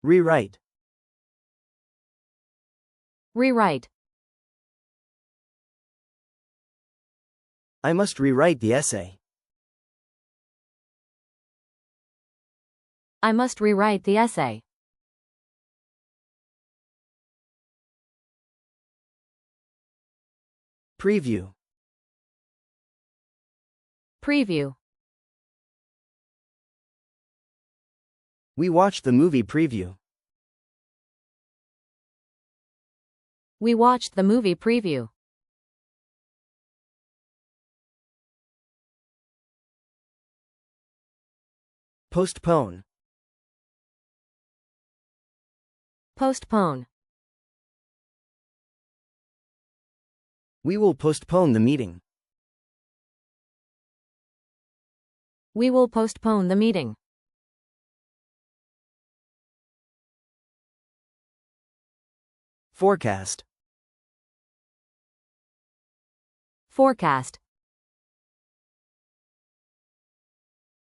Rewrite. Rewrite. I must rewrite the essay. I must rewrite the essay. Preview. Preview. We watched the movie preview. We watched the movie preview. Postpone. Postpone. We will postpone the meeting. We will postpone the meeting. Forecast. Forecast.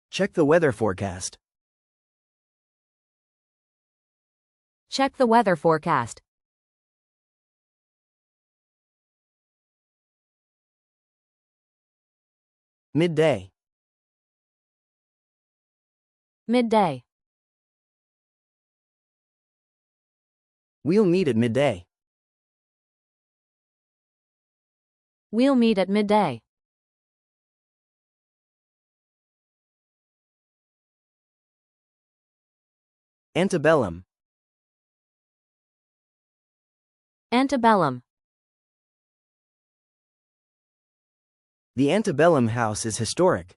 Check the weather forecast. Check the weather forecast. Midday. Midday. We'll meet at midday. We'll meet at midday. Antebellum. Antebellum. The antebellum house is historic.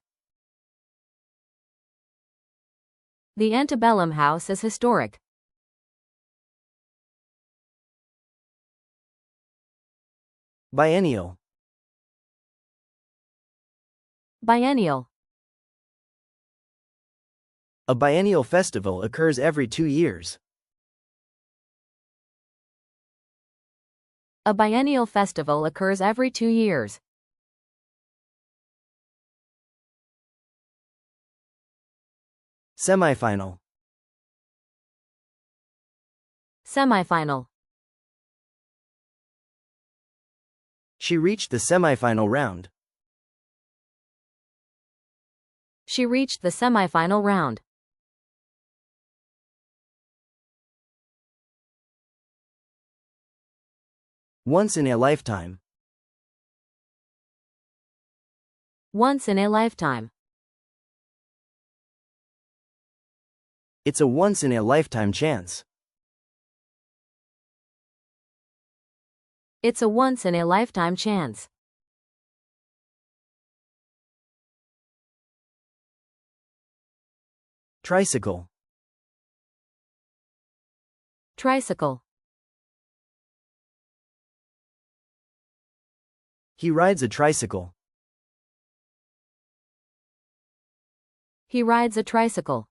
The antebellum house is historic. Biennial. Biennial. A biennial festival occurs every 2 years. A biennial festival occurs every 2 years. Semifinal. Semifinal. She reached the semifinal round. She reached the semifinal round. Once in a lifetime. Once in a lifetime. It's a once-in-a-lifetime chance. It's a once-in-a-lifetime chance. Tricycle. Tricycle. He rides a tricycle. He rides a tricycle.